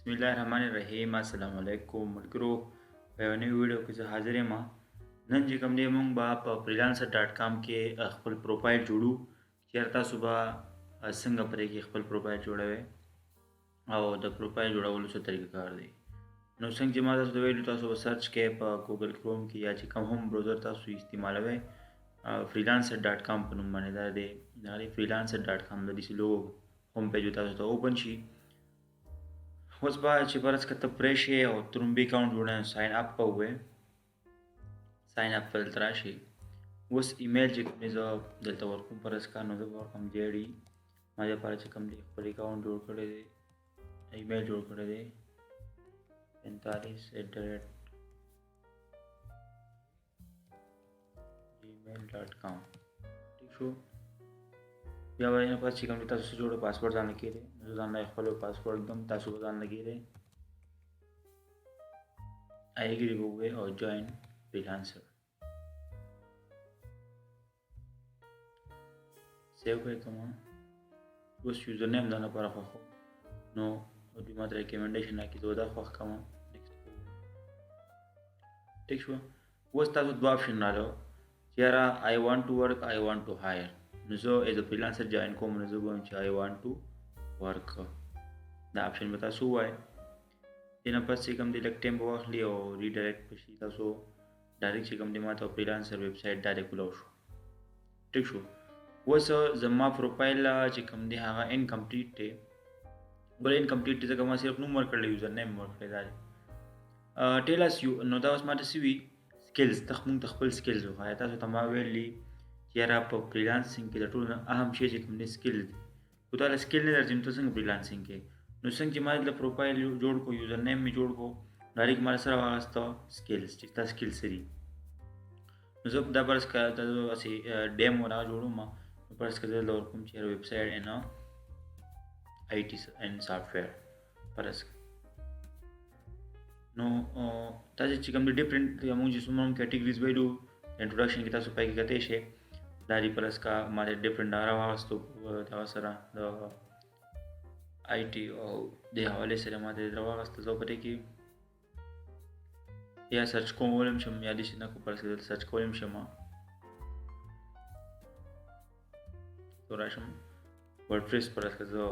بسم الله الرحمن الرحیم. السلام علیکم ملګرو. په یو نوې ویډیو کې زه حاضر یم. نن چې کوم دی موږ به په freelancer.com کې خپل پروفایل جوړو. چېرته تاسو به څنګه پرې کې خپل پروفایل جوړوئ او د پروفایل جوړولو څه طریقه کار دی. نو څنګه چې ما تاسو ته ویلي، تاسو به سرچ کې په ګوګل کروم کې یا چې کوم هم براوزر تاسو استعمالوئ freelancer.com په نوم باندې دا دی freelancer.com د دې لوګو هوم پیج تاسو ته اوپن شي. اوس به چې برس که ته پرې شي او ترومبي اکاونټ جوړه ساین اپ په وې ساین اپ فلتر راشي. اوس ایمیل چې کوم زه دلته ورکوم پرس کا نو زه ورکوم جیډي ما لپاره چې کوم دی خپل اکاونټ جوړ کړی دی، ایمیل جوړ کړی دی 45@gmail.com. ٹھیک شو. بیا به نه پس چې کوم تاسو جوړو پاسورډ ځان لګیږي، نو ځان نه خپل پاسورډ دم تاسو ځان لګیږي. I agree وګورئ او join freelancer سیو کړئ کوم. اوس یوزر نیم ځان لپاره خو نو دې ماته ریکمنډیشن راکړي زه دا خوښ کوم. ٹھیک شو. اوس تاسو دوه آپشن راغلو چې یاره I want to work, I want to hire. نو زه ایز ا فریلانسر جوین کوم، نو زه وایم چې I want to work. دا آپشن به تاسو ووایئ. دې نه پس چې کوم دی لږ ټایم به واخلي او ریډایرکټ بشي، تاسو ډایرکټ چې کوم دی ماته فریلانسر ویب سایټ ډایرکټ کولاو شو. ټیک شو. اوس زما پروفایل چې کوم دی هغه انکمپلیټ دی. ولې انکمپلیټ دی؟ ځکه ما صرف نوم ورکړی، یوزر نیم ورکړی دی. ټیل اس یو. نو دا اوس ماته څه وي؟ سکلز. موږ ته خپل سکلز وښایه. تاسو ته ما ویلي چې یاره په فریلانسینګ کې د ټولو نه اهم شی چې کوم دی سکل دی. خو تا له سکل نه درځي نو ته څنګه فریلانسینګ کوې؟ نو څنګه چې ما د پروفایل جوړ کو، یوزر نیم مې جوړ کو، ډایرکټ ما سره واغسته سکلز چې دا سکلز څه دي. نو زه دا فرض کړه داسې ډیمو را جوړوم. نو فرض کړه زه دلته ورکوم چې ویب سایټ ان IT and software فرض کړه. نو تاسو چې کوم د ډیفرنٹ موږ چې څومره کیټګریز ویلو انټروډکشن کې تاسو پای کې کته شي دا دی پلس کا ما د ډیفرنٹ را واغستو دا سره د IT او د حواله سره ما د واغستو زه پته کې یا سرچ کوم شم یا د شنه کو پرس کې سرچ کوم شم تو راشم ورډپریس پرس کې زه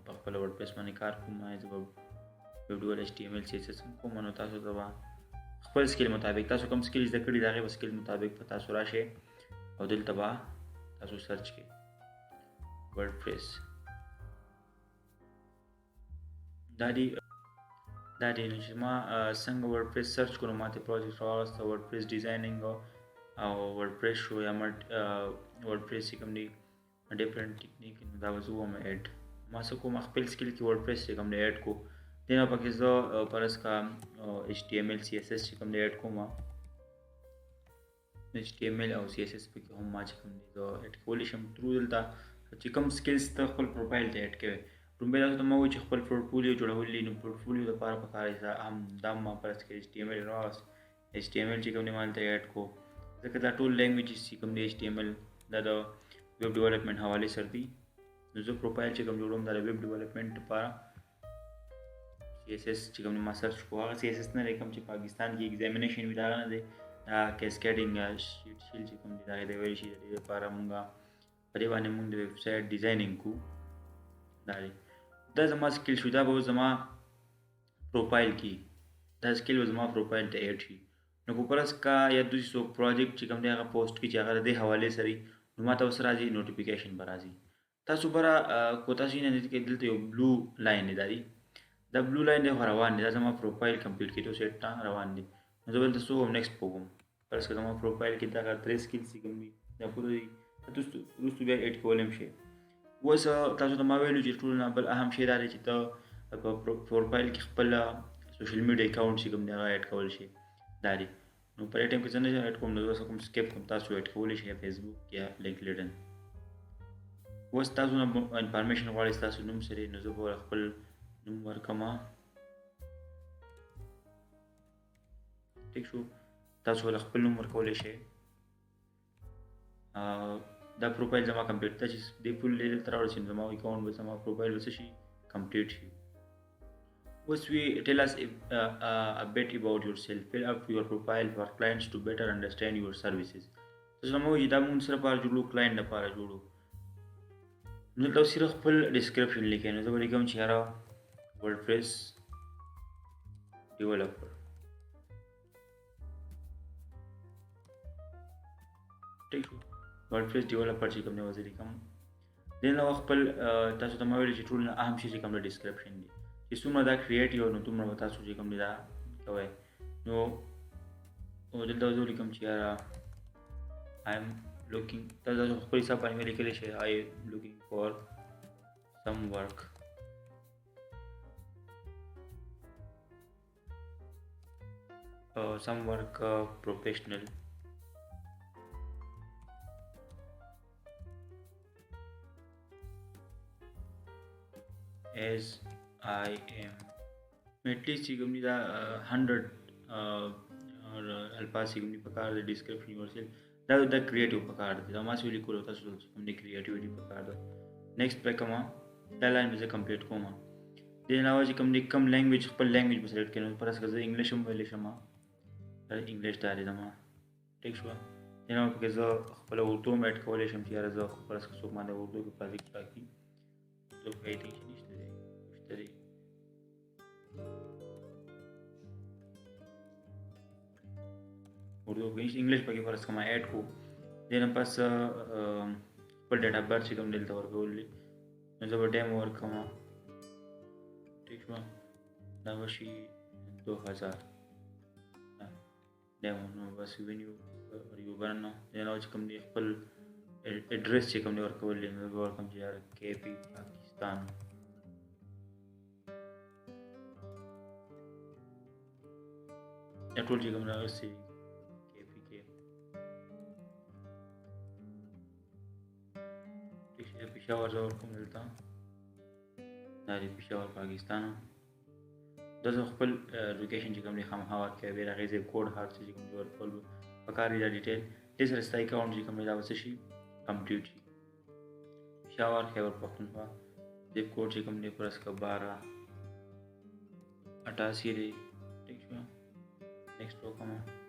په خپل ورډپریس باندې کار کوم. زه ویډیو HTML CSS کوم. نو تاسو دا خپل سکیل مطابق تاسو کوم سکیل زده کړی دا غي سکیل مطابق په تاسو راشي او دلته به تاسو سرچ کړئ ورډپریس. دا دی چې ما څنګه ورډپریس سرچ کړم، ماته پروجیکټ راوسته ورډپریس ډیزاینینګ او ورډپریس شو یا ورډپریس کوم دی ډیفرنٹ ټیکنیک دا وزو ما اډ ما څه کوم خپل سکیل کې ورډپریس کوم دی اډ کو. دنه پکې زه پرس کا HTML CSS کوم دی اډ کوم. HTML او CSS پکې هم ما چې کوم دی زه اډ کولی شم ترو دلته چې کوم سکلز ته خپل پروفایل ته اډ کوي. رومبه تاسو ته مو چې خپل پورټفولیو جوړولې، نو پورټفولیو لپاره پکاره هم دا ما پرس کې HTML راوس HTML چې کوم دی مال ته اډ کو. ځکه دا ټول لینګویجز چې کوم دی HTML دا د ویب ډیولپمنٹ حواله سره دی. نو زه پروفایل چې کوم جوړوم دا د ویب ډیولپمنٹ لپاره CSS چې کوم ما سرچ کوه هغه CSS نه کوم چې پاکستان کې ایگزامینیشن وی دا نه دی. دا کیسکیډینګ شیټ شیل چې کوم دی دا د ویل شي لپاره مونږه پرې باندې مونږ د ویب سایټ ډیزاینینګ کو. دا زما سکیل شو. دا به زما پروفایل کې دا سکیل به زما پروفایل ته اډ شي. نو کو پرس کا یا دوی سو پروجیکټ چې کوم دی هغه پوسټ کې چې هغه د حواله سره نو ماته وسره راځي نوټیفیکیشن برازي. تاسو برا کو تاسو نه دې کې دلته یو بلو لاین دی. دا بلو لاین دی روان دی. دا زما پروفایل کمپلیټ کیدو سیټ تا روان دی. نو زه ولته سو نیکسټ پوم پرس که زما پروفایل کې دا درې سکیل سي کوم دا پوره تاسو روستو بیا اډ کولم شي. اوس تاسو ته ما ویلو چې ټول نه بل اهم شی دا دی چې ته په پروفایل کې خپل سوشل میډیا اکاونټ چې کوم دی هغه اډ کول شي. دا دی نو په ټیم کې څنګه اډ کوم نو زه کوم سکیپ کوم تاسو اډ کول شي فیسبوک یا لینکډین. اوس تاسو نه انفارمیشن غواړئ تاسو نوم سره نو زه به خپل نوم ورکما. ٹھیک شو. تاسو ول خپل نوم ورکولای شئ. دا پروفایل زما کمپلیټ ته چې د فول لیول تر اورسین زما اکاونټ به زما پروفایل وسه شي کمپلیټ شي. First, we tell us a bit about yourself. Fill up your profile for clients to better understand your services. So, some of the mun sir par julu client na para julu. Nul sirah full description like na. So, bari kam chara WordPress developer. Take WordPress developer چې کوم دی وزري کوم دین نو خپل تاسو ته مویل چې ټول نه اهم شي چې کوم دی ډسکرپشن دی چې څومره دا کریټ یو نو تاسو تاسو چې کوم دی دا کوي نو او دلته وزري کوم چې I am looking تاسو خپل حساب باندې لیکلی شي I am looking for some work professional as I am at least you give me the 100 or alpha you give me pakar the description yourself that the creative pakar the mas really cool होता है हमने creativity pakar दो next पे कमा line में से complete coma then आवाज कम language पर language में select करना पर असर से English में ले शमा English डाले दमा ठीक हुआ then आप कैसे पर उर्दू में ऐड कॉलेज हम चियार जो पर असर सुख माने उर्दू के पास एक बाकी तो कहीं नहीं اشتري उर्दू इंग्लिश पकी फरस कमा ऐड को देन पास पर डेटा बर्थ से कम दिलता वर्क ओनली मतलब डेमो वर्क कमा ठीक है नवशी 2000 डेमो नो बस वेन्यू रिव्यू करना देन आज कम दी फुल एड्रेस से कम वर्क ओनली मतलब वर्क कम यार केपी पाकिस्तान टोल जी कमरा से के पिशावर जो को मिलता नारी पिशावर पाकिस्तान दस खपल लोकेशन जी कमरे हम हवा के बेरा गैसे कोड हार्ट जी कम जो फुल पकारी जा डिटेल इस रस्ता अकाउंट जी कमरे दावत से कंप्लीट जी पिशावर खैबर पख्तूनख्वा जिप कोड जी कमरे परस का 12 88 रे ठीक है next row come on